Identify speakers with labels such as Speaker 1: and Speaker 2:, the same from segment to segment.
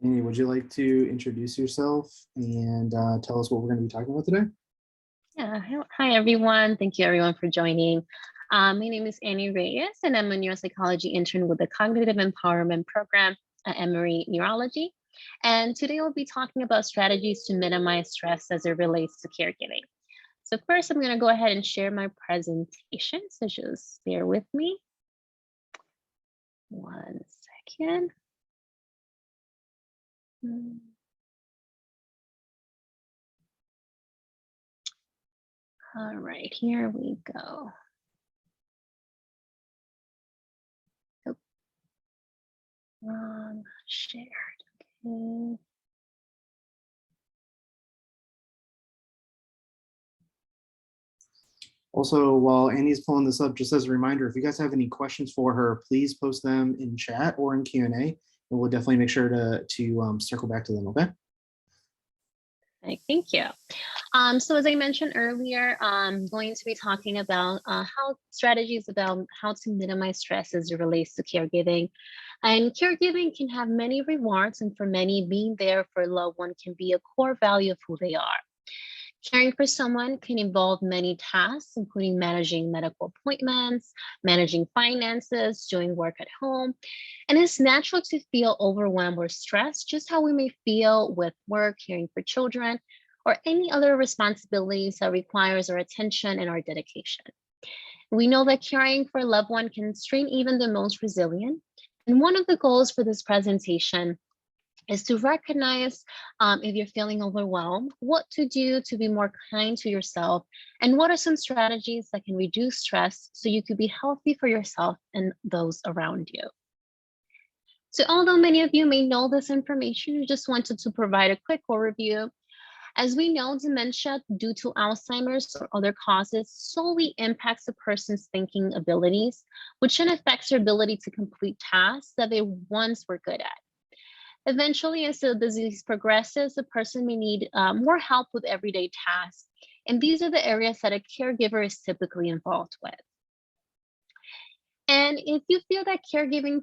Speaker 1: Annie, would you like to introduce yourself and tell us what we're going to be talking about today?
Speaker 2: Yeah, hi everyone. Thank you everyone for joining. My name is Anny Reyes and I'm a neuropsychology intern with the Cognitive Empowerment Program at Emory Neurology. And today we'll be talking about strategies to minimize stress as it relates to caregiving. So first, I'm going to go ahead and share my presentation. So just bear with me. 1 second. All right, here we go. Oh, wrong shared. Okay.
Speaker 1: Also, while Annie's pulling this up, just as a reminder, if you guys have any questions for her, please post them in chat or in Q&A, and we'll definitely make sure to circle back to them, okay?
Speaker 2: Thank you. So as I mentioned earlier, I'm going to be talking about how strategies about how to minimize stress as it relates to caregiving. And caregiving can have many rewards, and for many, being there for a loved one can be a core value of who they are. Caring for someone can involve many tasks, including managing medical appointments, managing finances, doing work at home. And it's natural to feel overwhelmed or stressed, just how we may feel with work, caring for children, or any other responsibilities that requires our attention and our dedication. We know that caring for a loved one can strain even the most resilient. And one of the goals for this presentation is to recognize if you're feeling overwhelmed, what to do to be more kind to yourself, and what are some strategies that can reduce stress so you could be healthy for yourself and those around you. So although many of you may know this information, I just wanted to provide a quick overview. As we know, dementia due to Alzheimer's or other causes solely impacts a person's thinking abilities, which then affects their ability to complete tasks that they once were good at. Eventually, as the disease progresses, the person may need more help with everyday tasks. And these are the areas that a caregiver is typically involved with. And if you feel that caregiving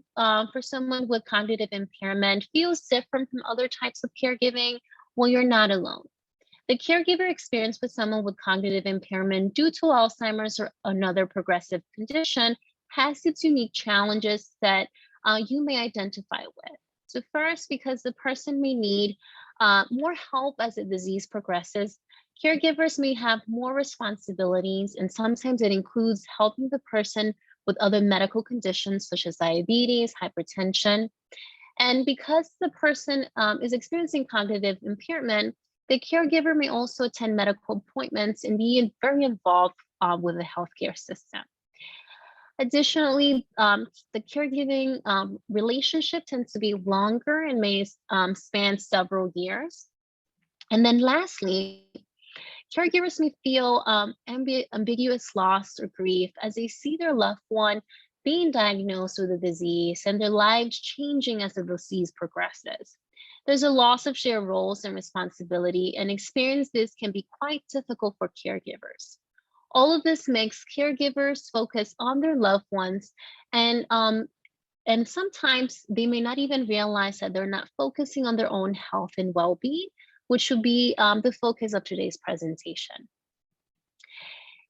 Speaker 2: for someone with cognitive impairment feels different from other types of caregiving, well, you're not alone. The caregiver experience with someone with cognitive impairment due to Alzheimer's or another progressive condition has its unique challenges that you may identify with. So first, because the person may need more help as the disease progresses, caregivers may have more responsibilities, and sometimes it includes helping the person with other medical conditions such as diabetes, hypertension. And because the person is experiencing cognitive impairment, the caregiver may also attend medical appointments and be very involved with the healthcare system. Additionally, the caregiving relationship tends to be longer and may span several years. And then lastly, caregivers may feel ambiguous loss or grief as they see their loved one being diagnosed with a disease and their lives changing as the disease progresses. There's a loss of shared roles and responsibility, and experience this can be quite difficult for caregivers. All of this makes caregivers focus on their loved ones, and sometimes they may not even realize that they're not focusing on their own health and well-being, which should be the focus of today's presentation.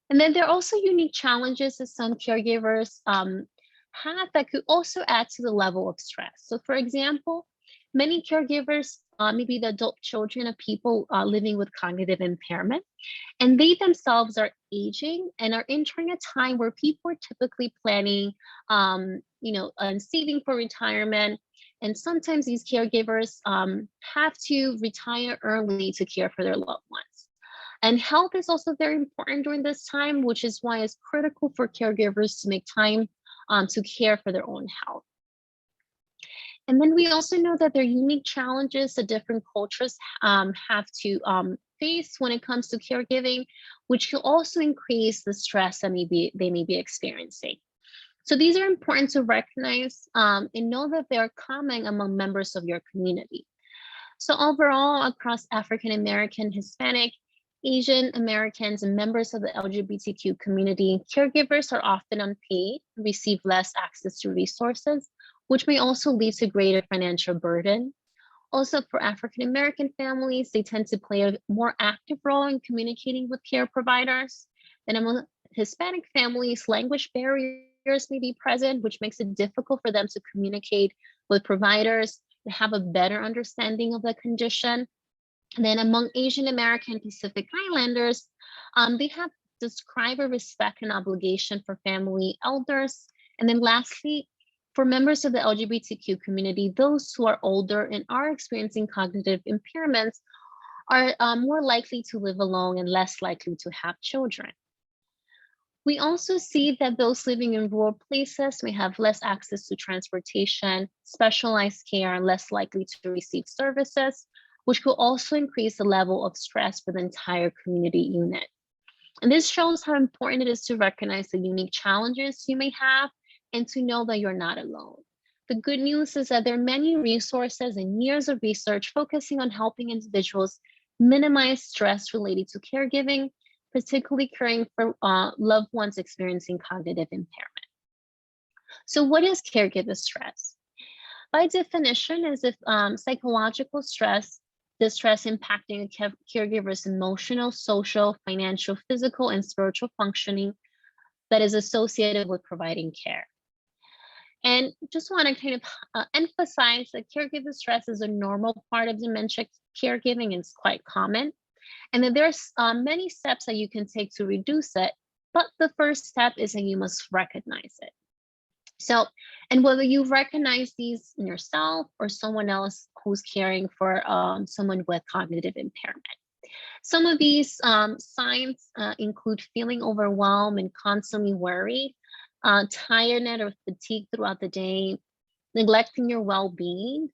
Speaker 2: And then there are also unique challenges that some caregivers have that could also add to the level of stress. So for example, many caregivers, maybe the adult children of people living with cognitive impairment, and they themselves are aging and are entering a time where people are typically planning, and saving for retirement. And sometimes these caregivers have to retire early to care for their loved ones. And health is also very important during this time, which is why it's critical for caregivers to make time to care for their own health. And then we also know that there are unique challenges that different cultures have to face when it comes to caregiving, which will also increase the stress that they may be experiencing. So these are important to recognize and know that they are common among members of your community. So overall, across African American, Hispanic, Asian Americans, and members of the LGBTQ community, caregivers are often unpaid, receive less access to resources, which may also lead to greater financial burden. Also, for African American families, they tend to play a more active role in communicating with care providers. And among Hispanic families, language barriers may be present, which makes it difficult for them to communicate with providers to have a better understanding of the condition. And then among Asian American Pacific Islanders, they have described a respect and obligation for family elders. And then lastly, for members of the LGBTQ community, those who are older and are experiencing cognitive impairments are more likely to live alone and less likely to have children. We also see that those living in rural places may have less access to transportation, specialized care, and less likely to receive services, which could also increase the level of stress for the entire community unit. And this shows how important it is to recognize the unique challenges you may have and to know that you're not alone. The good news is that there are many resources and years of research focusing on helping individuals minimize stress related to caregiving, particularly caring for loved ones experiencing cognitive impairment. So what is caregiver stress? By definition, is if psychological stress, the stress impacting a caregiver's emotional, social, financial, physical, and spiritual functioning that is associated with providing care. And just want to kind of emphasize that caregiver stress is a normal part of dementia caregiving and it's quite common. And then there's many steps that you can take to reduce it. But the first step is that you must recognize it. So, and whether you recognize these in yourself or someone else who's caring for someone with cognitive impairment. Some of these signs include feeling overwhelmed and constantly worried, tiredness or fatigue throughout the day, neglecting your well-being,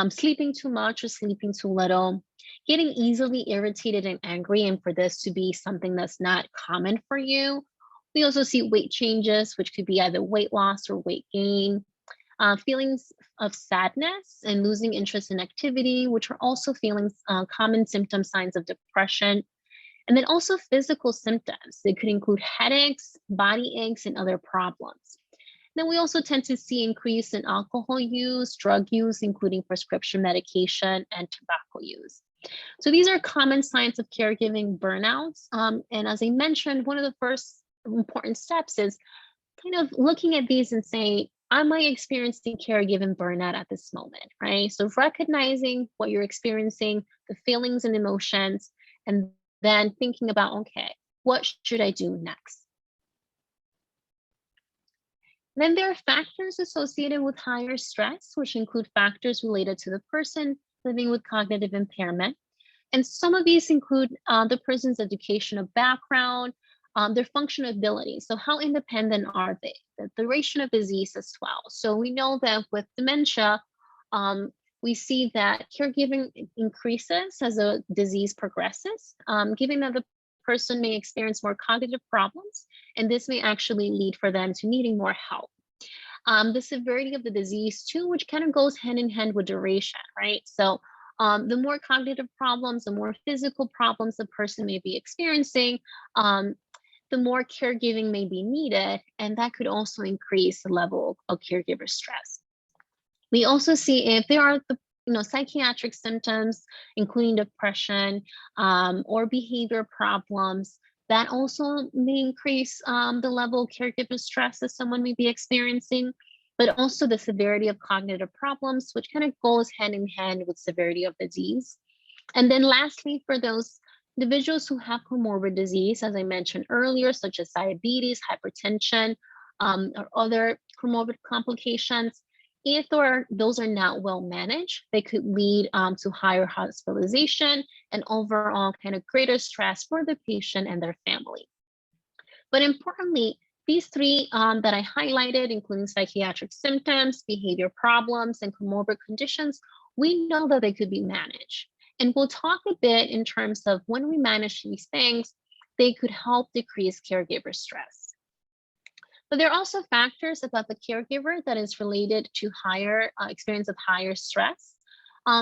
Speaker 2: sleeping too much or sleeping too little, getting easily irritated and angry, and for this to be something that's not common for you. We also see weight changes, which could be either weight loss or weight gain, feelings of sadness and losing interest in activity, which are also feelings, common symptom signs of depression. And then also physical symptoms. They could include headaches, body aches, and other problems. Then we also tend to see increase in alcohol use, drug use, including prescription medication and tobacco use. So these are common signs of caregiving burnouts. And as I mentioned, one of the first important steps is kind of looking at these and saying, am I experiencing caregiving burnout at this moment, right? So recognizing what you're experiencing, the feelings and emotions, and then thinking about, okay, what should I do next? Then there are factors associated with higher stress, which include factors related to the person living with cognitive impairment. And some of these include the person's educational background, their functional ability. So how independent are they? The duration of disease as well. So we know that with dementia, we see that caregiving increases as the disease progresses, given that the person may experience more cognitive problems, and this may actually lead for them to needing more help. The severity of the disease too, which kind of goes hand in hand with duration, right? So the more cognitive problems, the more physical problems the person may be experiencing, the more caregiving may be needed, and that could also increase the level of caregiver stress. We also see if there are the psychiatric symptoms, including depression or behavior problems, that also may increase the level of caregiver stress that someone may be experiencing, but also the severity of cognitive problems, which kind of goes hand in hand with severity of disease. And then lastly, for those individuals who have comorbid disease, as I mentioned earlier, such as diabetes, hypertension, or other comorbid complications, if those are not well managed, they could lead to higher hospitalization and overall kind of greater stress for the patient and their family. But importantly, these three that I highlighted, including psychiatric symptoms, behavior problems, and comorbid conditions, we know that they could be managed. And we'll talk a bit in terms of when we manage these things, they could help decrease caregiver stress. But there are also factors about the caregiver that is related to higher experience of higher stress.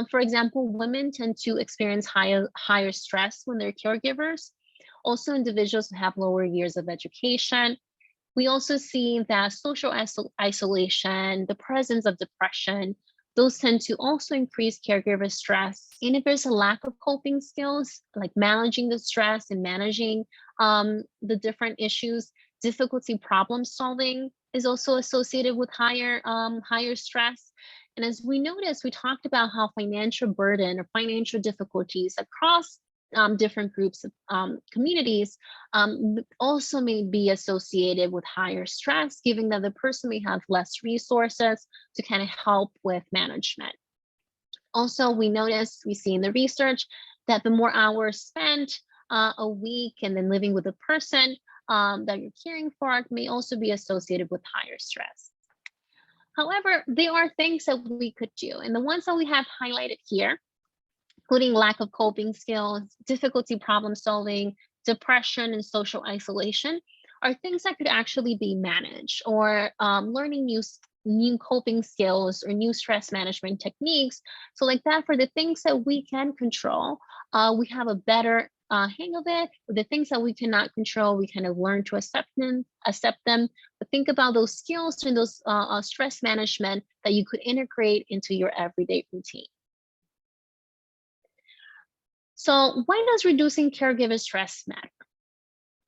Speaker 2: For example, women tend to experience higher stress when they're caregivers. Also, individuals who have lower years of education. We also see that social isolation, the presence of depression, those tend to also increase caregiver stress. And if there's a lack of coping skills, like managing the stress and managing the different issues, difficulty problem solving is also associated with higher stress. And as we noticed, we talked about how financial burden or financial difficulties across different groups of communities also may be associated with higher stress, given that the person may have less resources to kind of help with management. Also, we see in the research that the more hours spent a week and then living with a person that you're caring for may also be associated with higher stress. However, there are things that we could do, and the ones that we have highlighted here, including lack of coping skills, difficulty problem solving, depression, and social isolation, are things that could actually be managed, or learning new coping skills or new stress management techniques. So like that, for the things that we can control, we have a better hang of it. For the things that we cannot control, we kind of learn to accept them. But think about those skills and those stress management that you could integrate into your everyday routine. So why does reducing caregiver stress matter?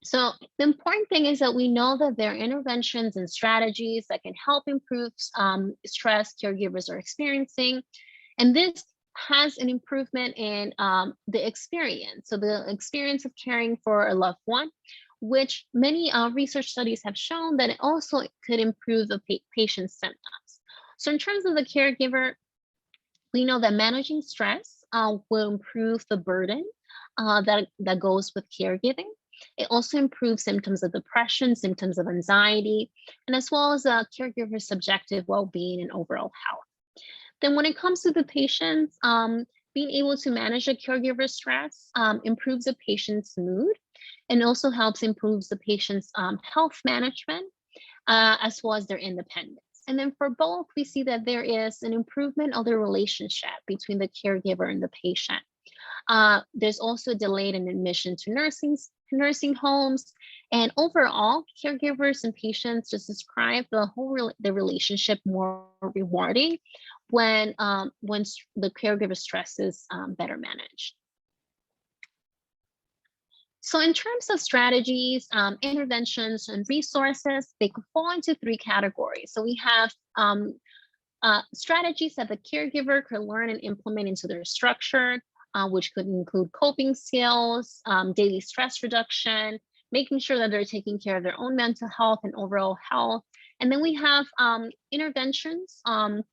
Speaker 2: So the important thing is that we know that there are interventions and strategies that can help improve stress caregivers are experiencing. And this has an improvement in the experience. So the experience of caring for a loved one, which many research studies have shown that it also could improve the patient's symptoms. So in terms of the caregiver, we know that managing stress will improve the burden that goes with caregiving. It also improves symptoms of depression, symptoms of anxiety, and as well as caregiver's subjective well-being and overall health. Then when it comes to the patients, being able to manage a caregiver stress improves the patient's mood and also helps improves the patient's health management as well as their independence. And then for both, we see that there is an improvement of the relationship between the caregiver and the patient. There's also delayed an admission to nursing homes, and overall, caregivers and patients just describe the relationship more rewarding when the caregiver stress is better managed. So in terms of strategies, interventions, and resources, they could fall into three categories. So we have strategies that the caregiver could learn and implement into their structure, which could include coping skills, daily stress reduction, making sure that they're taking care of their own mental health and overall health. And then we have interventions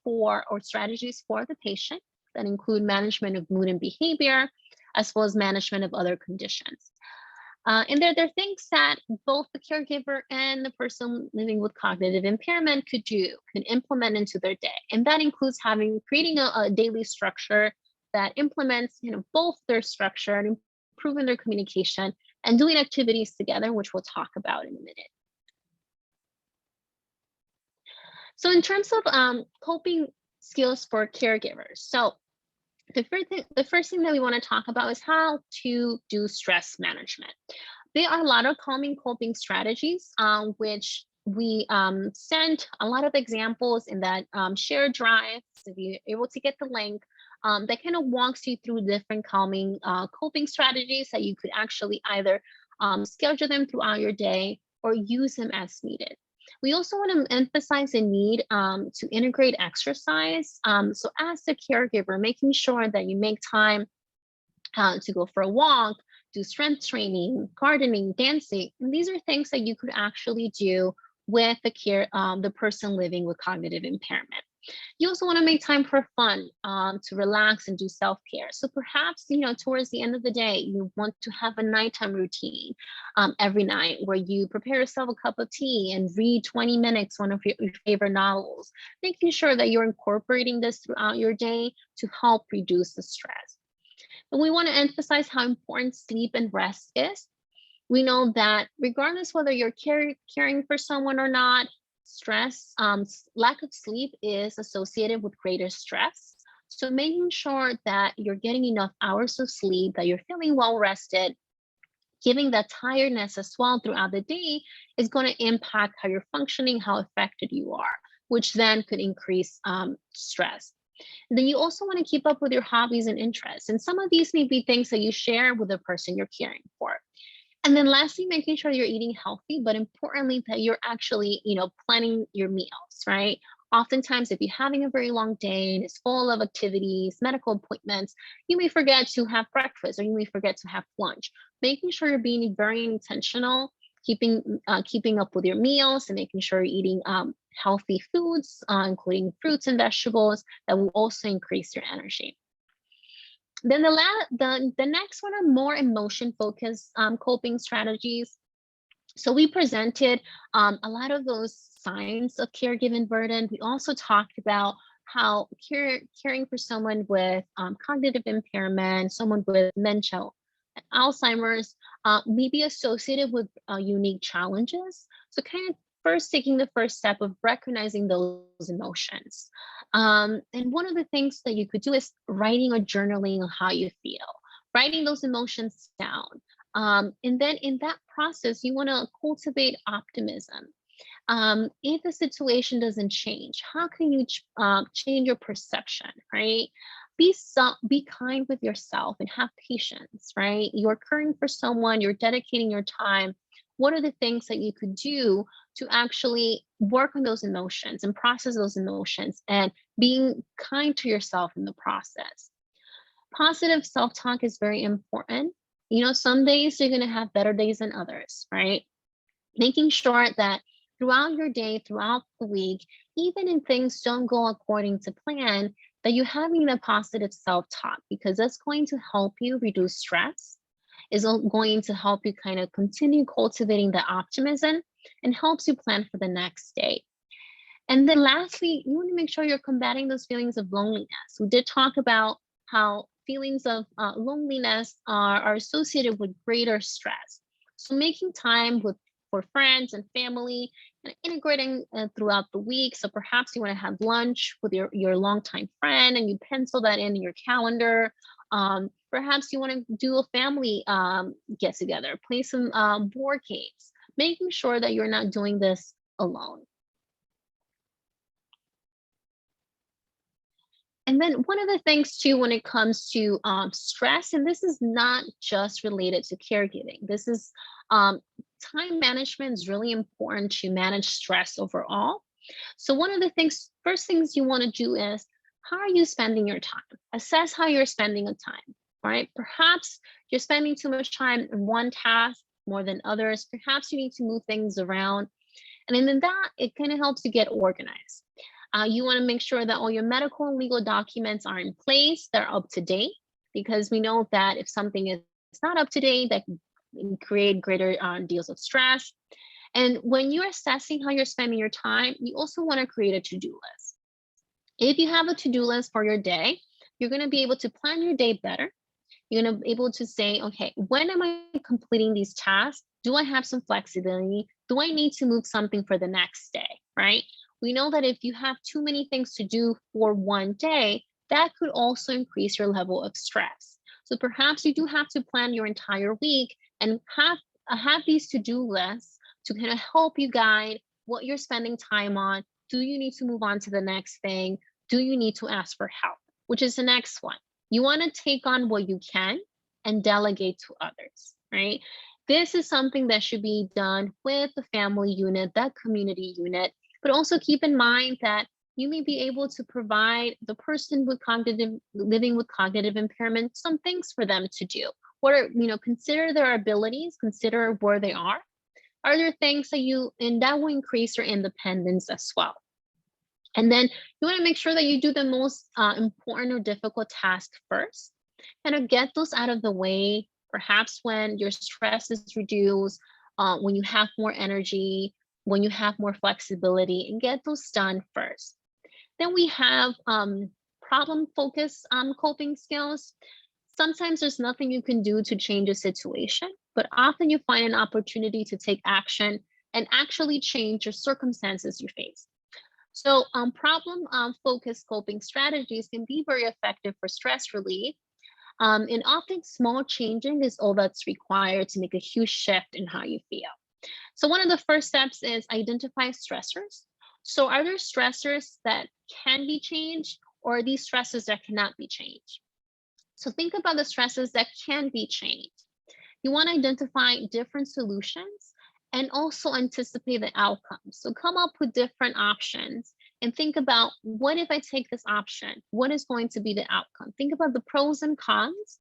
Speaker 2: or strategies for the patient that include management of mood and behavior, as well as management of other conditions. And there are things that both the caregiver and the person living with cognitive impairment could implement into their day. And that includes creating a daily structure that implements both their structure and improving their communication and doing activities together, which we'll talk about in a minute. So in terms of coping skills for caregivers, so the first thing that we want to talk about is how to do stress management. There are a lot of common coping strategies, which we sent a lot of examples in that shared drive. So if you're able to get the link, that kind of walks you through different calming coping strategies that you could actually either schedule them throughout your day or use them as needed. We also want to emphasize the need to integrate exercise. So as the caregiver, making sure that you make time to go for a walk, do strength training, gardening, dancing. And these are things that you could actually do with the person living with cognitive impairment. You also want to make time for fun, to relax and do self-care. So perhaps, towards the end of the day, you want to have a nighttime routine every night where you prepare yourself a cup of tea and read 20 minutes, one of your favorite novels, making sure that you're incorporating this throughout your day to help reduce the stress. And we want to emphasize how important sleep and rest is. We know that regardless whether you're caring for someone or not, stress, lack of sleep is associated with greater stress. So making sure that you're getting enough hours of sleep, that you're feeling well rested, giving that tiredness as well throughout the day is going to impact how you're functioning, how affected you are, which then could increase stress. Then you also want to keep up with your hobbies and interests. And some of these may be things that you share with the person you're caring for. And then lastly, making sure you're eating healthy, but importantly, that you're actually, planning your meals, right? Oftentimes, if you're having a very long day and it's full of activities, medical appointments, you may forget to have breakfast or you may forget to have lunch. Making sure you're being very intentional, keeping up with your meals and making sure you're eating healthy foods, including fruits and vegetables, that will also increase your energy. Then the next one are more emotion focused coping strategies. So we presented a lot of those signs of caregiving burden. We also talked about how caring for someone with cognitive impairment, someone with dementia, and Alzheimer's may be associated with unique challenges. So kind of first taking the first step of recognizing those emotions. And one of the things that you could do is writing or journaling on how you feel, writing those emotions down. And then in that process, you want to cultivate optimism. If the situation doesn't change, how can you change your perception, right? Be kind with yourself and have patience, right? You're caring for someone, you're dedicating your time. What are the things that you could do to actually work on those emotions and process those emotions and being kind to yourself in the process? Positive self-talk is very important. Some days you're going to have better days than others, right? Making sure that throughout your day, throughout the week, even if things don't go according to plan, that you're having a positive self-talk, because that's going to help you reduce stress, is going to help you kind of continue cultivating the optimism and helps you plan for the next day. And then lastly, you want to make sure you're combating those feelings of loneliness. We did talk about how feelings of loneliness are associated with greater stress. So making time for friends and family and integrating throughout the week. So perhaps you want to have lunch with your longtime friend and you pencil that in your calendar. Perhaps you want to do a family get together, play some board games, making sure that you're not doing this alone. And then one of the things too, when it comes to stress, and this is not just related to caregiving, this is time management is really important to manage stress overall. So one of the first things you want to do is, how are you spending your time? Assess how you're spending your time, right? Perhaps you're spending too much time in one task more than others. Perhaps you need to move things around. And then that, it kind of helps you get organized. You want to make sure that all your medical and legal documents are in place, they're up to date, because we know that if something is not up to date, that can create greater deals of stress. And when you're assessing how you're spending your time, you also want to create a to-do list. If you have a to-do list for your day, you're going to be able to plan your day better. You're going to be able to say, okay, when am I completing these tasks? Do I have some flexibility? Do I need to move something for the next day, right? We know that if you have too many things to do for one day, that could also increase your level of stress. So perhaps you do have to plan your entire week and have these to-do lists to kind of help you guide what you're spending time on. Do you need to move on to the next thing? Do you need to ask for help? Which is the next one. You want to take on what you can and delegate to others, right? This is something that should be done with the family unit, that community unit, but also keep in mind that you may be able to provide the person living with cognitive impairment some things for them to do. Consider their abilities, consider where they are. Are there things and that will increase your independence as well. And then you want to make sure that you do the most important or difficult task first, and get those out of the way, perhaps when your stress is reduced, when you have more energy, when you have more flexibility, and get those done first. Then we have problem focused coping skills. Sometimes there's nothing you can do to change a situation, but often you find an opportunity to take action and actually change your circumstances you face. So problem focused coping strategies can be very effective for stress relief. And often small changing is all that's required to make a huge shift in how you feel. So one of the first steps is identify stressors. So are there stressors that can be changed, or are these stresses that cannot be changed? So think about the stresses that can be changed. You want to identify different solutions and also anticipate the outcomes. So come up with different options and think about, what if I take this option? What is going to be the outcome? Think about the pros and cons.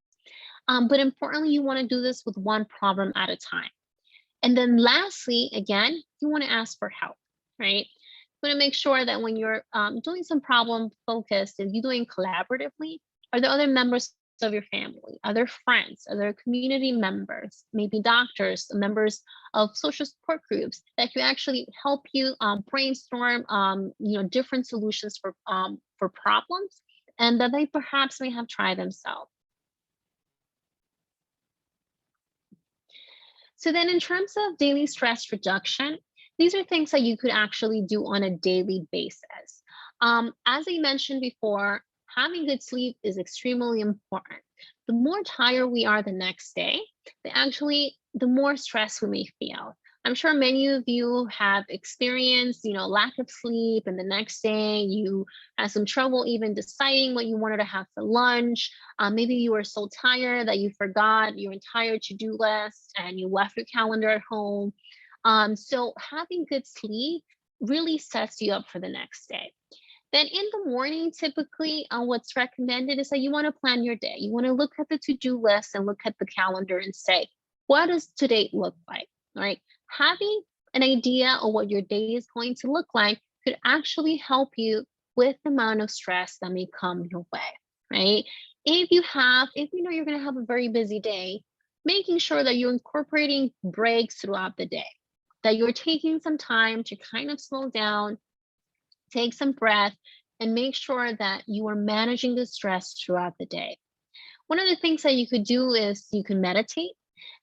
Speaker 2: But importantly, you want to do this with one problem at a time. And then lastly, again, you want to ask for help, right? You want to make sure that when you're doing some problem focused and you're doing collaboratively, are there other members of your family, other friends, other community members, maybe doctors, members of social support groups that can actually help you brainstorm, different solutions for problems, and that they perhaps may have tried themselves. So then in terms of daily stress reduction, these are things that you could actually do on a daily basis. As I mentioned before, having good sleep is extremely important. The more tired we are the next day, the more stress we may feel. I'm sure many of you have experienced, lack of sleep, and the next day you had some trouble even deciding what you wanted to have for lunch. Maybe you were so tired that you forgot your entire to-do list and you left your calendar at home. So having good sleep really sets you up for the next day. Then in the morning, typically what's recommended is that you want to plan your day. You want to look at the to-do list and look at the calendar and say, what does today look like, right? Having an idea of what your day is going to look like could actually help you with the amount of stress that may come your way, right? If you know you're going to have a very busy day, making sure that you're incorporating breaks throughout the day, that you're taking some time to kind of slow down, take some breath, and make sure that you are managing the stress throughout the day. One of the things that you could do is you can meditate.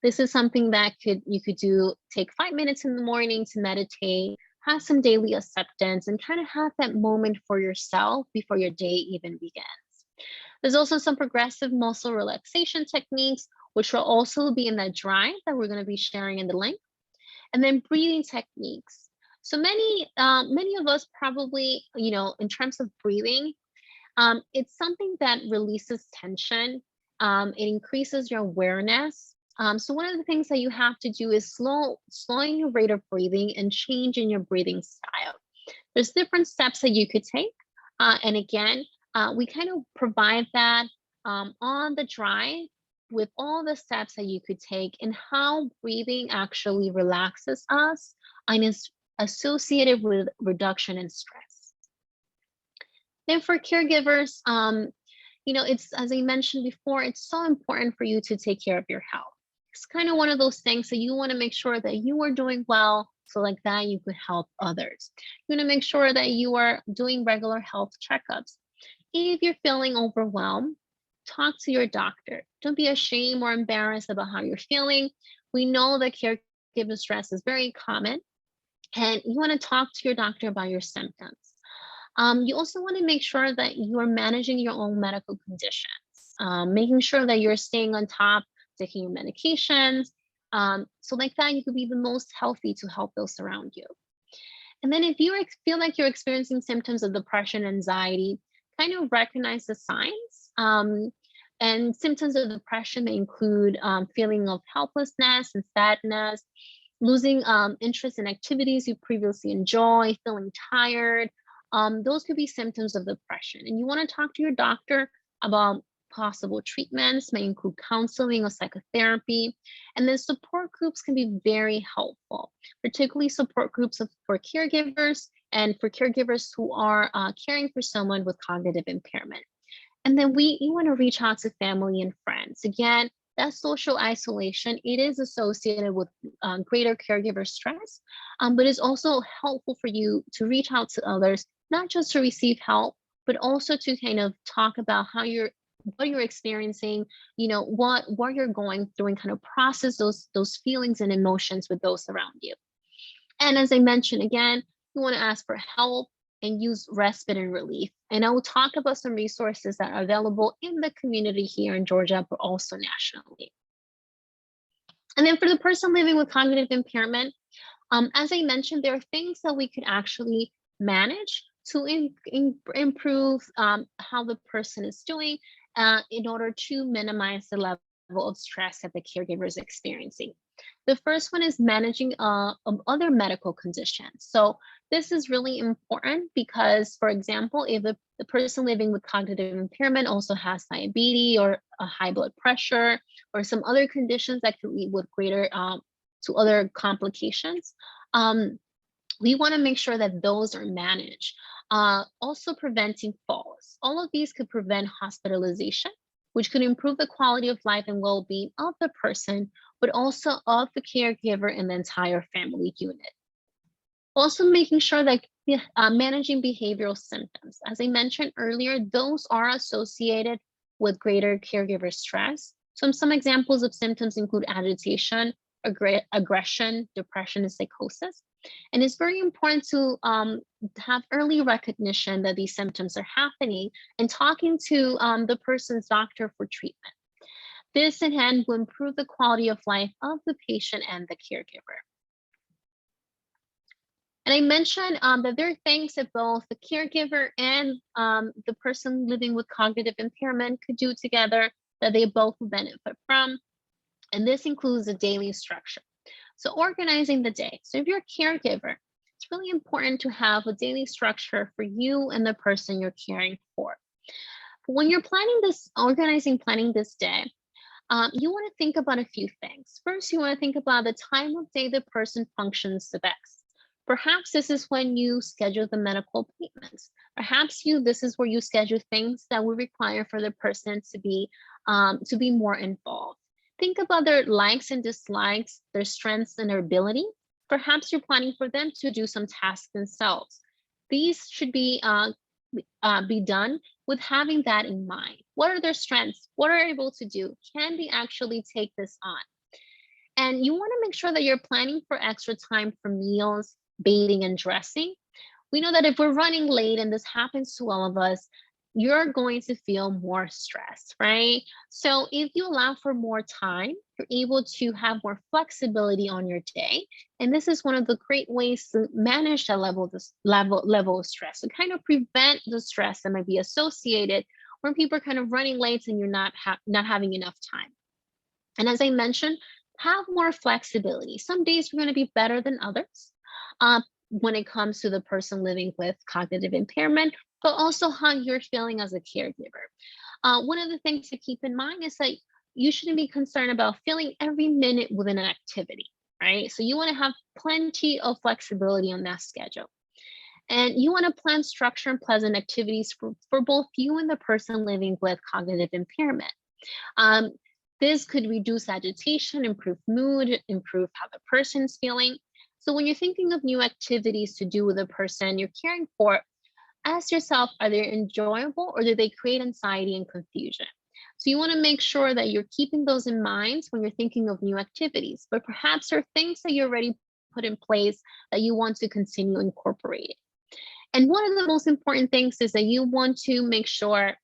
Speaker 2: This is something that you could do, take 5 minutes in the morning to meditate, have some daily acceptance, and kind of have that moment for yourself before your day even begins. There's also some progressive muscle relaxation techniques, which will also be in that drive that we're going to be sharing in the link. And then breathing techniques. So many of us probably, in terms of breathing, it's something that releases tension. It increases your awareness. So one of the things that you have to do is slowing your rate of breathing and changing your breathing style. There's different steps that you could take. And again, we kind of provide that on the drive with all the steps that you could take and how breathing actually relaxes us and is associated with reduction in stress. Then for caregivers, it's, as I mentioned before, it's so important for you to take care of your health. It's kind of one of those things that you want to make sure that you are doing well, so like that you could help others. You want to make sure that you are doing regular health checkups. If you're feeling overwhelmed, talk to your doctor. Don't be ashamed or embarrassed about how you're feeling. We know that caregiving stress is very common, and you want to talk to your doctor about your symptoms. You also want to make sure that you are managing your own medical conditions, making sure that you're staying on top, taking your medications. So like that, you could be the most healthy to help those around you. And then if you feel like you're experiencing symptoms of depression, anxiety, kind of recognize the signs. And symptoms of depression may include feeling of helplessness and sadness, losing interest in activities you previously enjoy, feeling tired. Those could be symptoms of depression. And you want to talk to your doctor about possible treatments, may include counseling or psychotherapy. And then support groups can be very helpful, particularly support groups for caregivers and for caregivers who are caring for someone with cognitive impairment. And then you want to reach out to family and friends. Again, that social isolation, it is associated with greater caregiver stress, but it's also helpful for you to reach out to others, not just to receive help, but also to kind of talk about what you're experiencing, what you're going through, and kind of process those feelings and emotions with those around you. And as I mentioned, again, you want to ask for help and use respite and relief. And I will talk about some resources that are available in the community here in Georgia, but also nationally. And then for the person living with cognitive impairment, as I mentioned, there are things that we could actually manage to improve how the person is doing in order to minimize the level of stress that the caregiver is experiencing. The first one is managing other medical conditions. So this is really important because, for example, if the person living with cognitive impairment also has diabetes or a high blood pressure or some other conditions that could lead with greater to other complications, we want to make sure that those are managed. Also preventing falls. All of these could prevent hospitalization, which could improve the quality of life and well-being of the person, but also of the caregiver and the entire family unit. Also making sure that managing behavioral symptoms. As I mentioned earlier, those are associated with greater caregiver stress. So some examples of symptoms include agitation, aggression, depression, and psychosis. And it's very important to have early recognition that these symptoms are happening and talking to the person's doctor for treatment. This in hand will improve the quality of life of the patient and the caregiver. And I mentioned that there are things that both the caregiver and the person living with cognitive impairment could do together that they both will benefit from. And this includes a daily structure. So organizing the day. So if you're a caregiver, it's really important to have a daily structure for you and the person you're caring for. But when you're planning this day, you want to think about a few things. First, you want to think about the time of day the person functions the best. Perhaps this is when you schedule the medical appointments. Perhaps this is where you schedule things that will require for the person to be more involved. Think about their likes and dislikes, their strengths and their ability. Perhaps you're planning for them to do some tasks themselves. These should be done with having that in mind. What are their strengths? What are they able to do? Can they actually take this on? And you want to make sure that you're planning for extra time for meals, bathing, and dressing. We know that if we're running late, and this happens to all of us, you're going to feel more stressed, right? So if you allow for more time, you're able to have more flexibility on your day. And this is one of the great ways to manage that level of stress, to kind of prevent the stress that might be associated when people are kind of running late and you're not having enough time. And as I mentioned, have more flexibility. Some days are going to be better than others when it comes to the person living with cognitive impairment, but also how you're feeling as a caregiver. One of the things to keep in mind is that you shouldn't be concerned about filling every minute with an activity, right? So you want to have plenty of flexibility on that schedule. And you want to plan structure and pleasant activities for both you and the person living with cognitive impairment. This could reduce agitation, improve mood, improve how the person's feeling. So when you're thinking of new activities to do with the person you're caring for, ask yourself, are they enjoyable or do they create anxiety and confusion? So you want to make sure that you're keeping those in mind when you're thinking of new activities, but perhaps there are things that you already put in place that you want to continue incorporating. And one of the most important things is that you want to make sure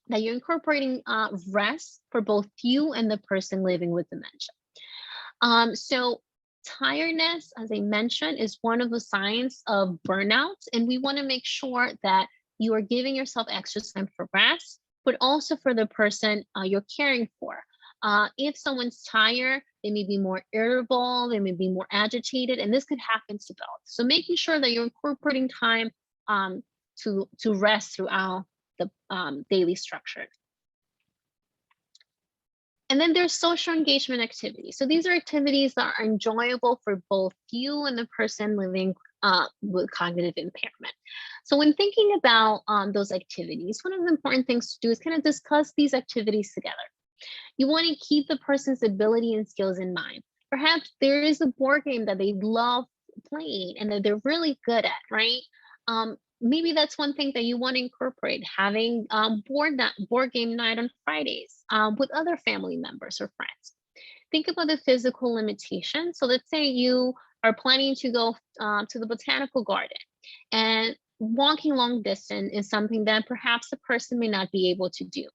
Speaker 2: that you're incorporating rest for both you and the person living with dementia. So tiredness, as I mentioned, is one of the signs of burnout, and we want to make sure that you are giving yourself extra time for rest, but also for the person you're caring for. If someone's tired, they may be more irritable, they may be more agitated, and this could happen to both. So making sure that you're incorporating time to rest throughout the daily structure. And then there's social engagement activities. So these are activities that are enjoyable for both you and the person living with cognitive impairment. So when thinking about those activities, one of the important things to do is kind of discuss these activities together. You want to keep the person's ability and skills in mind. Perhaps there is a board game that they love playing and that they're really good at, right? Maybe that's one thing that you want to incorporate, having board game night on Fridays with other family members or friends. Think about the physical limitations. So let's say you are planning to go to the botanical garden, and walking long distance is something that perhaps the person may not be able to do.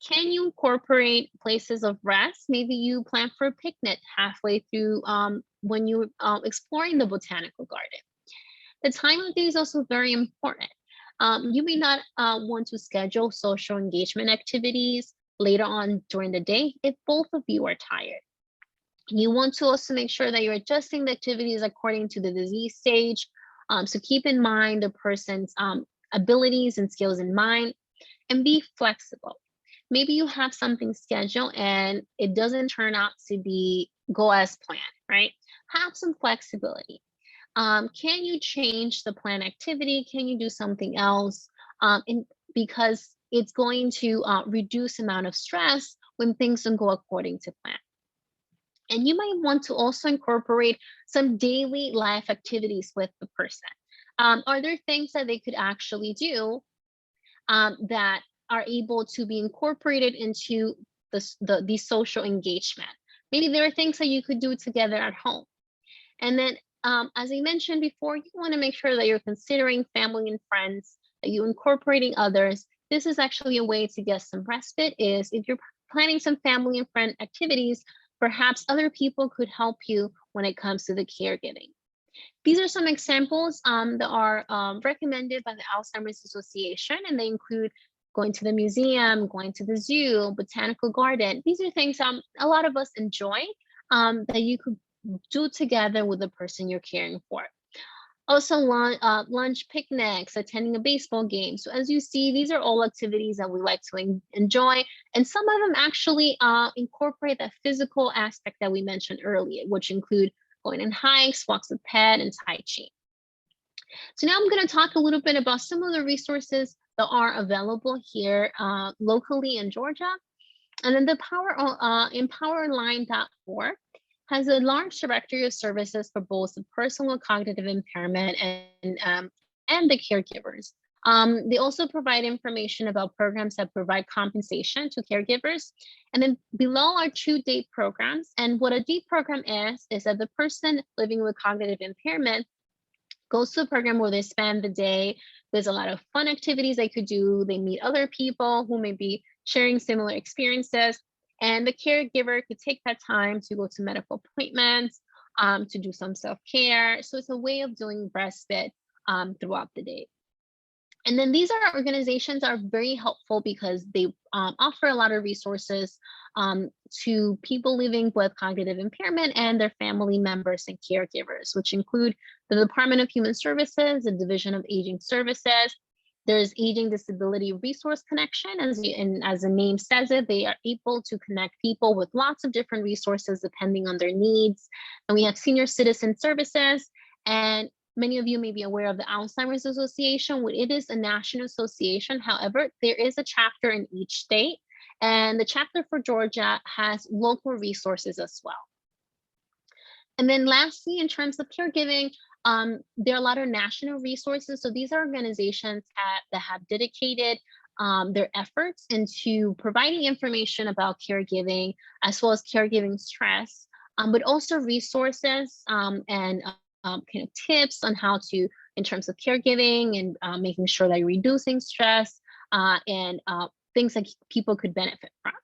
Speaker 2: Can you incorporate places of rest? Maybe you plan for a picnic halfway through when you're exploring the botanical garden. The time of day is also very important. You may not want to schedule social engagement activities later on during the day if both of you are tired. You want to also make sure that you're adjusting the activities according to the disease stage. So keep in mind the person's abilities and skills in mind, and be flexible. Maybe you have something scheduled and it doesn't turn out to be go as planned, right? Have some flexibility. Can you change the plan activity? Can you do something else? Because it's going to reduce amount of stress when things don't go according to plan. And you might want to also incorporate some daily life activities with the person. Are there things that they could actually do that are able to be incorporated into the social engagement? Maybe there are things that you could do together at home. And then, as I mentioned before, you want to make sure that you're considering family and friends, that you're incorporating others. This is actually a way to get some respite, is if you're planning some family and friend activities, perhaps other people could help you when it comes to the caregiving. These are some examples that are recommended by the Alzheimer's Association, and they include going to the museum, going to the zoo, botanical garden. These are things a lot of us enjoy that you could do together with the person you're caring for. Also, lunch picnics, attending a baseball game. So as you see, these are all activities that we like to enjoy. And some of them actually incorporate that physical aspect that we mentioned earlier, which include going on hikes, walks with pet, and Tai Chi. So now I'm going to talk a little bit about some of the resources that are available here locally in Georgia. And then the empowerline.org has a large directory of services for both the person with cognitive impairment and the caregivers. They also provide information about programs that provide compensation to caregivers. And then below are 2 day programs. And what a day program is that the person living with cognitive impairment goes to a program where they spend the day. There's a lot of fun activities they could do. They meet other people who may be sharing similar experiences. And the caregiver could take that time to go to medical appointments, to do some self-care. So it's a way of doing respite throughout the day. And then these are organizations that are very helpful because they offer a lot of resources to people living with cognitive impairment and their family members and caregivers, which include the Department of Human Services, the Division of Aging Services. There's Aging Disability Resource Connection, as the name says it, they are able to connect people with lots of different resources depending on their needs. And we have Senior Citizen Services, and many of you may be aware of the Alzheimer's Association. It is a national association. However, there is a chapter in each state, and the chapter for Georgia has local resources as well. And then lastly, in terms of caregiving, there are a lot of national resources. So these are organizations that have dedicated their efforts into providing information about caregiving, as well as caregiving stress, but also resources and kind of tips on how to, in terms of caregiving and making sure that you're reducing stress and things that people could benefit from.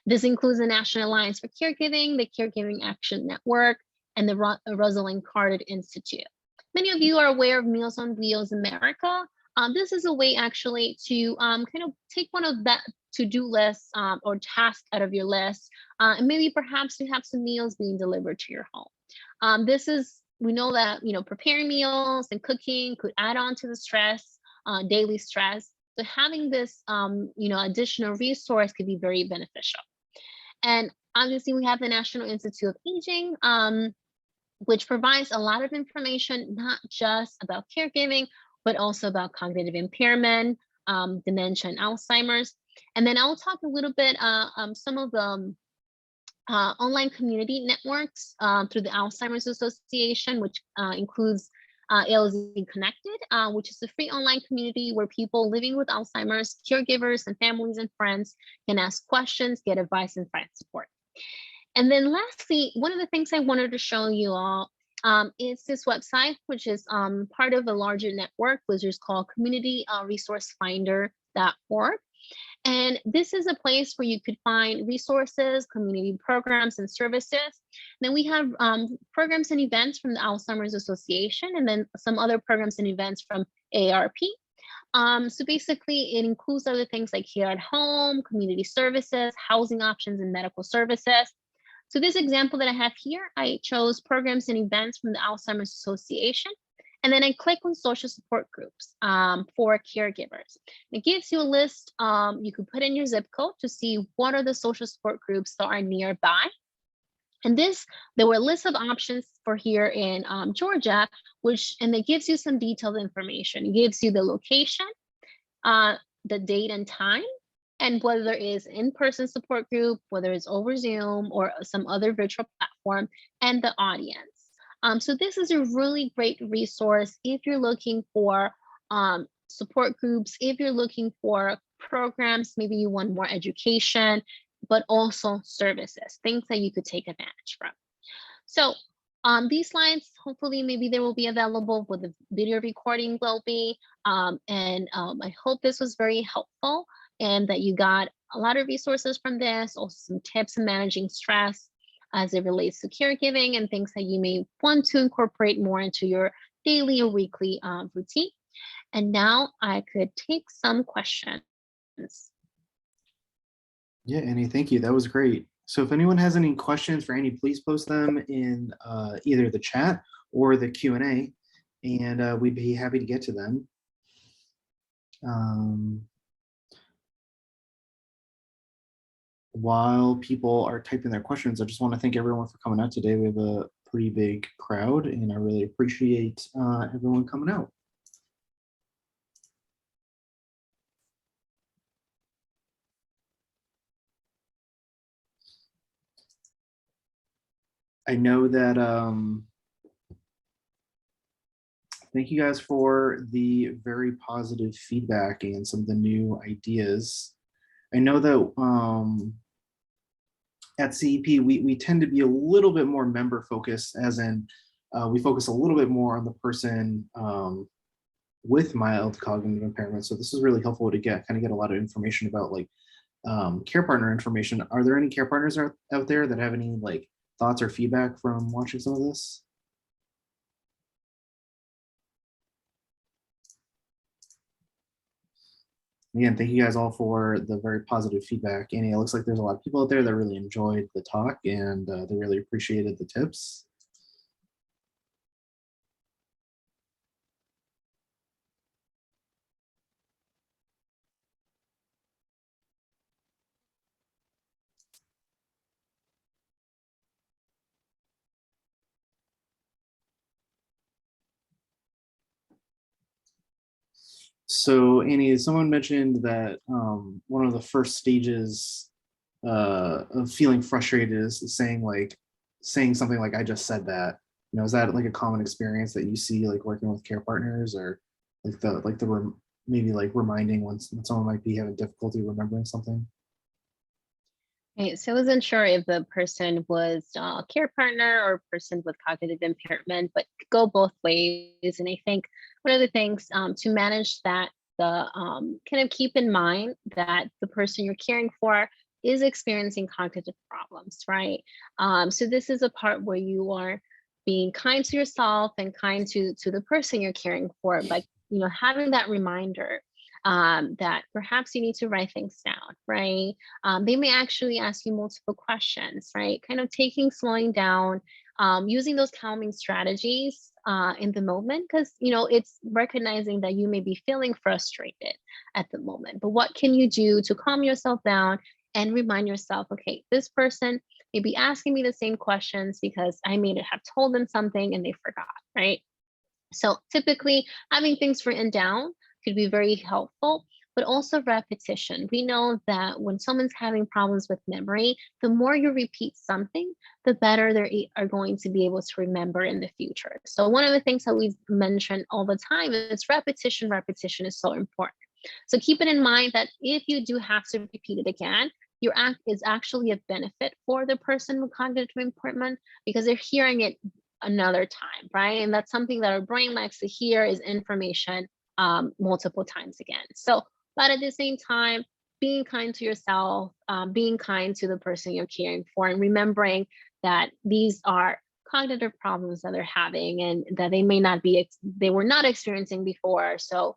Speaker 2: This includes the National Alliance for Caregiving, the Caregiving Action Network, and the Rosalind Carter Institute. Many of you are aware of Meals on Wheels America. This is a way actually to kind of take one of that to-do lists or task out of your list, and maybe perhaps you have some meals being delivered to your home. We know that preparing meals and cooking could add on to the stress, daily stress. So having this additional resource could be very beneficial. And obviously we have the National Institute of Aging, which provides a lot of information, not just about caregiving, but also about cognitive impairment, dementia, and Alzheimer's. And then I'll talk a little bit some of the online community networks through the Alzheimer's Association, which includes ALZ Connected, which is a free online community where people living with Alzheimer's, caregivers, and families and friends can ask questions, get advice, and find support. And then lastly, one of the things I wanted to show you all is this website, which is part of a larger network, which is called Community Resourcefinder.org. And this is a place where you could find resources, community programs, and services. Then we have programs and events from the Alzheimer's Association, and then some other programs and events from AARP. So basically, it includes other things like care at home, community services, housing options, and medical services. So this example that I have here, I chose programs and events from the Alzheimer's Association. And then I click on social support groups for caregivers. It gives you a list. You can put in your zip code to see what are the social support groups that are nearby. And there were a list of options for here in Georgia, and it gives you some detailed information. It gives you the location, the date and time, and whether there is in-person support group, whether it's over Zoom or some other virtual platform, and the audience. So this is a really great resource if you're looking for support groups, if you're looking for programs, maybe you want more education, but also services, things that you could take advantage from. So these slides, hopefully maybe they will be available with the video recording will be. I hope this was very helpful and that you got a lot of resources from this, also some tips in managing stress as it relates to caregiving and things that you may want to incorporate more into your daily or weekly routine. And now I could take some questions.
Speaker 1: Yeah, Annie, thank you. That was great. So if anyone has any questions for Annie, please post them in either the chat or the Q&A, and we'd be happy to get to them. While people are typing their questions, I just want to thank everyone for coming out today. We have a pretty big crowd, and I really appreciate everyone coming out. I know that thank you guys for the very positive feedback and some of the new ideas. I know that at CEP, we tend to be a little bit more member focused, as in we focus a little bit more on the person with mild cognitive impairment. So this is really helpful to get a lot of information about like care partner information. Are there any care partners out there that have any like thoughts or feedback from watching some of this? Again, thank you guys all for the very positive feedback. Annie, it looks like there's a lot of people out there that really enjoyed the talk and they really appreciated the tips. So Annie, someone mentioned that one of the first stages of feeling frustrated is saying something like, "I just said that." You know, is that like a common experience that you see like working with care partners, or maybe like reminding when someone might be having difficulty remembering something?
Speaker 2: Okay, so I wasn't sure if the person was a care partner or a person with cognitive impairment, but could go both ways. And I think one of the things to manage that, kind of keep in mind that the person you're caring for is experiencing cognitive problems, right? So this is a part where you are being kind to yourself and kind to the person you're caring for, by having that reminder that perhaps you need to write things down, right? They may actually ask you multiple questions, right? Kind of slowing down, using those calming strategies in the moment, because it's recognizing that you may be feeling frustrated at the moment, but what can you do to calm yourself down and remind yourself, okay, this person may be asking me the same questions because I may have told them something and they forgot, right? So typically having things written down could be very helpful, but also repetition. We know that when someone's having problems with memory, the more you repeat something, the better they are going to be able to remember in the future. So one of the things that we mention all the time is repetition. Repetition is so important. So keep it in mind that if you do have to repeat it again, your act is actually a benefit for the person with cognitive impairment because they're hearing it another time, right? And that's something that our brain likes to hear, is information multiple times again. So, but at the same time, being kind to yourself, being kind to the person you're caring for, and remembering that these are cognitive problems that they're having and that they may not be, they were not experiencing before. So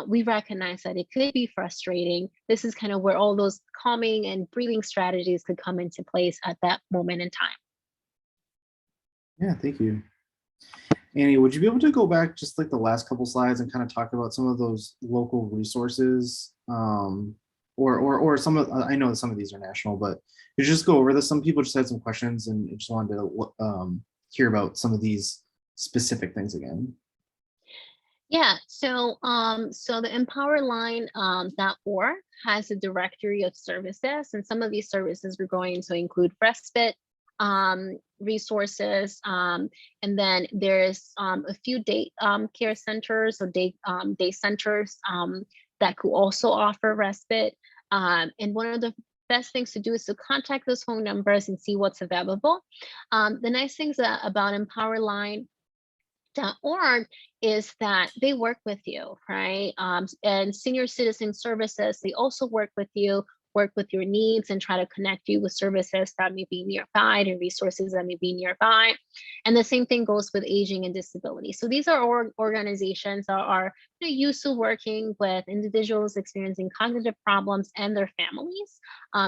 Speaker 2: we recognize that it could be frustrating. This is kind of where all those calming and breathing strategies could come into place at that moment in time.
Speaker 1: Yeah, thank you. Annie, would you be able to go back just like the last couple slides and kind of talk about some of those local resources? Or some of, I know some of these are national, but you just go over this. Some people just had some questions and just wanted to hear about some of these specific things again.
Speaker 2: Yeah, so the empowerline.org has a directory of services, and some of these services we're going to include respite resources, and then there's a few day care centers or day centers that could also offer respite. And one of the best things to do is to contact those phone numbers and see what's available. The nice things about empowerline.org is that they work with you, right? And senior citizen services, they also work with you, work with your needs, and try to connect you with services that may be nearby and resources that may be nearby. And the same thing goes with aging and disability. So these are organizations that are used to working with individuals experiencing cognitive problems and their families.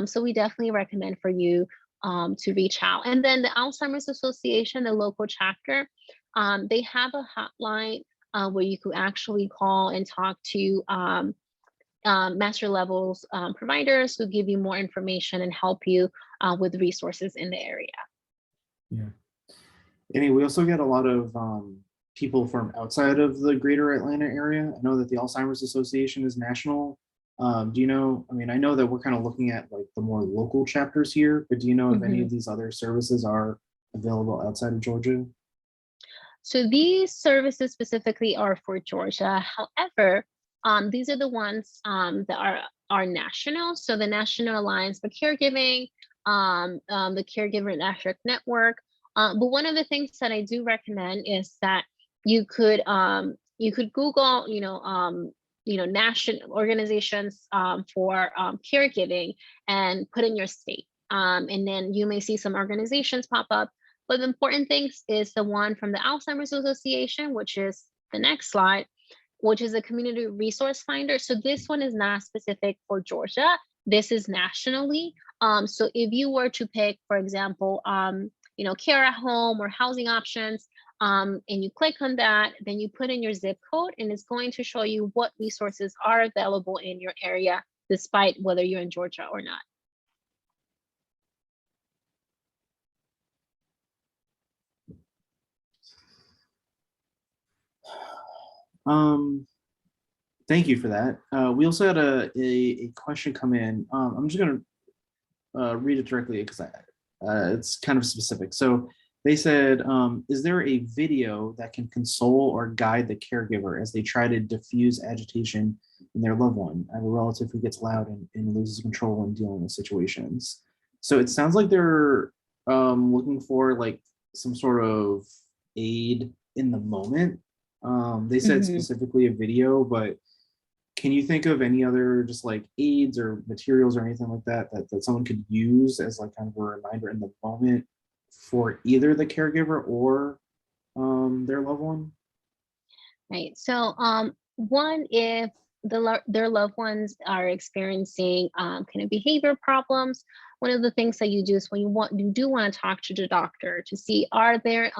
Speaker 2: So we definitely recommend for you to reach out. And then the Alzheimer's Association, the local chapter, they have a hotline where you could actually call and talk to master levels providers who give you more information and help you with resources in the area.
Speaker 1: Yeah. Anyway, we also get a lot of people from outside of the greater Atlanta area. I know that the Alzheimer's Association is national. Do you know, I mean, I know that we're kind of looking at like the more local chapters here, but do you know if any of these other services are available outside of Georgia?
Speaker 2: So these services specifically are for Georgia. However, these are the ones that are national. So the National Alliance for Caregiving, the Caregiver Network. But one of the things that I do recommend is that you could Google, national organizations for caregiving and put in your state. And then you may see some organizations pop up. But the important thing is the one from the Alzheimer's Association, which is the next slide, which is a community resource finder. So this one is not specific for Georgia. This is nationally. So if you were to pick, for example, care at home or housing options, and you click on that, then you put in your zip code, and it's going to show you what resources are available in your area, despite whether you're in Georgia or not.
Speaker 1: Thank you for that. We also had a question come in. I'm just going to read it directly because it's kind of specific. So they said, is there a video that can console or guide the caregiver as they try to diffuse agitation in their loved one? I have a relative who gets loud and loses control when dealing with situations. So it sounds like they're looking for like some sort of aid in the moment. They said specifically a video, but can you think of any other just like aids or materials or anything like that that someone could use as like kind of a reminder in the moment for either the caregiver or their loved one?
Speaker 2: Right. So one, if their loved ones are experiencing kind of behavior problems, one of the things that you do is when you do want to talk to the doctor to see, are there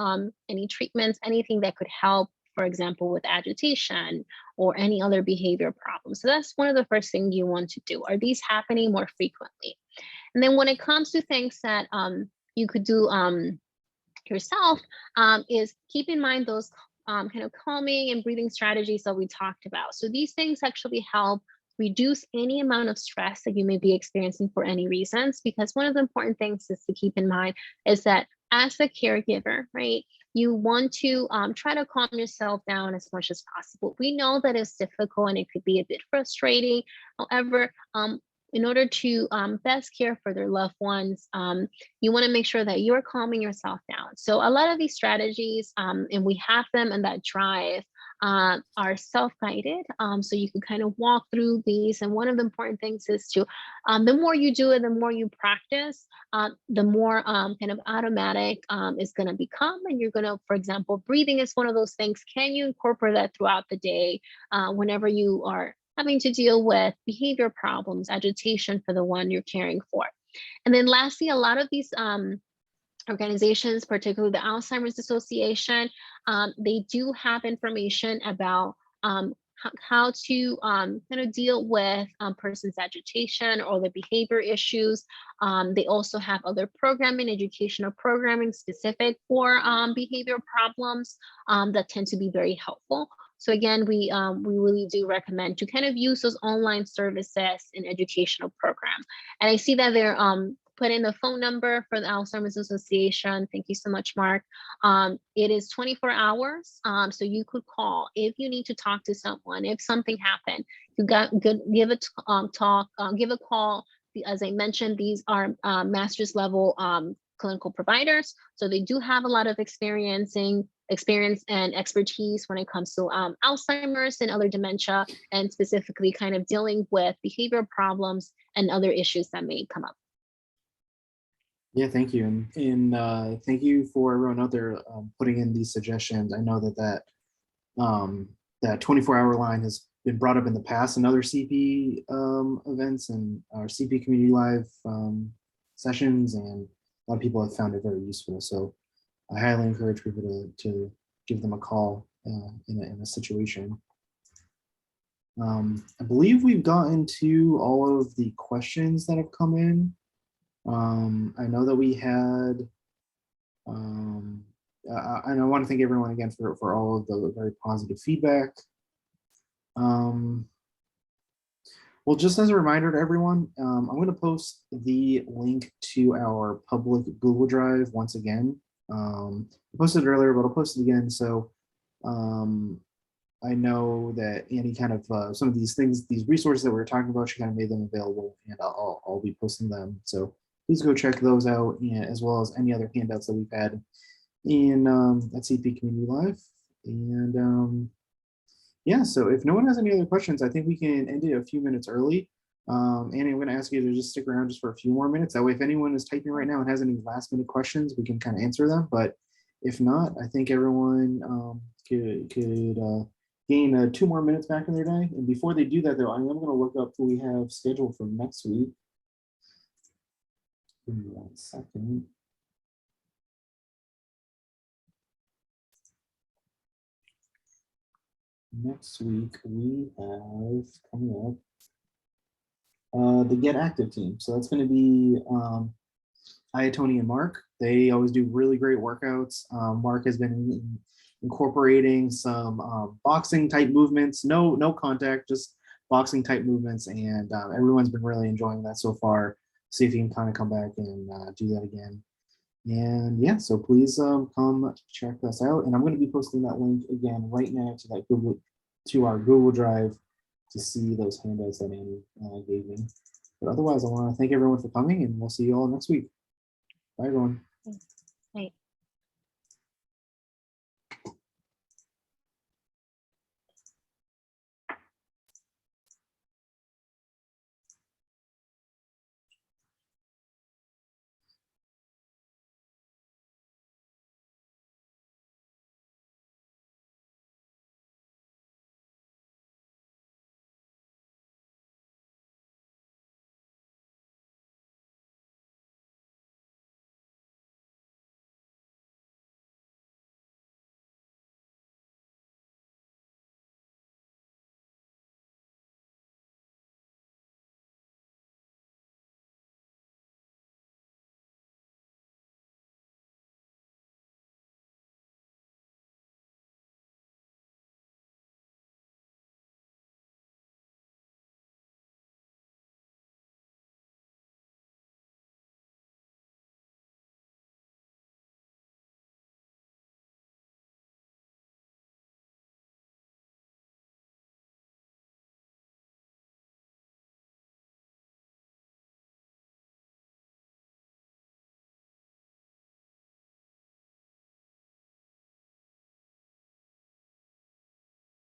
Speaker 2: any treatments, anything that could help, for example, with agitation or any other behavior problems. So that's one of the first things you want to do. Are these happening more frequently? And then when it comes to things that you could do yourself, is keep in mind those kind of calming and breathing strategies that we talked about. So these things actually help reduce any amount of stress that you may be experiencing for any reasons, because one of the important things is to keep in mind is that as a caregiver, right, you want to try to calm yourself down as much as possible. We know that it's difficult and it could be a bit frustrating. However, in order to best care for their loved ones, you want to make sure that you're calming yourself down. So a lot of these strategies, and we have them in that drive, are self-guided. So you can kind of walk through these. And one of the important things is to, the more you do it, the more you practice, the more kind of automatic it's going to become. And you're going to, for example, breathing is one of those things. Can you incorporate that throughout the day whenever you are having to deal with behavior problems, agitation for the one you're caring for? And then lastly, a lot of these organizations, particularly the Alzheimer's Association, they do have information about how to kind of deal with person's agitation or the behavior issues. They also have other programming, educational programming specific for behavior problems that tend to be very helpful. So again, we really do recommend to kind of use those online services in educational program. And I see that they're put in the phone number for the Alzheimer's Association. Thank you so much, Mark. It is 24 hours, so you could call if you need to talk to someone, if something happened. You give a talk, give a call. As I mentioned, these are master's level clinical providers, so they do have a lot of experience and expertise when it comes to Alzheimer's and other dementia, and specifically kind of dealing with behavior problems and other issues that may come up.
Speaker 1: Yeah, thank you. And thank you for everyone out there putting in these suggestions. I know that 24-hour line has been brought up in the past in other CP events and our CP Community Live sessions, and a lot of people have found it very useful. So I highly encourage people to give them a call in a situation. I believe we've gotten to all of the questions that have come in. I know that we had, and I want to thank everyone again for all of the very positive feedback. Well, just as a reminder to everyone, I'm going to post the link to our public Google Drive once again. I posted it earlier, but I'll post it again. So I know that Annie kind of, some of these things, these resources that we were talking about, she kind of made them available, and I'll be posting them. So please go check those out, and as well as any other handouts that we've had in at CP Community Live. And yeah, so if no one has any other questions, I think we can end it a few minutes early. Annie, I'm going to ask you to just stick around just for a few more minutes. That way, if anyone is typing right now and has any last minute questions, we can kind of answer them. But if not, I think everyone could gain 2 more minutes back in their day. And before they do that, though, I am going to look up who we have scheduled for next week. Give me 1 second. Next week we have coming up the Get Active team. So that's going to be Tony and Mark. They always do really great workouts. Mark has been incorporating some boxing type movements, no contact, just boxing type movements, and everyone's been really enjoying that so far. See if you can kind of come back and do that again. And yeah, so please come check us out. And I'm going to be posting that link again right now to that to our Google Drive to see those handouts that Annie gave me. But otherwise, I want to thank everyone for coming, and we'll see you all next week. Bye, everyone.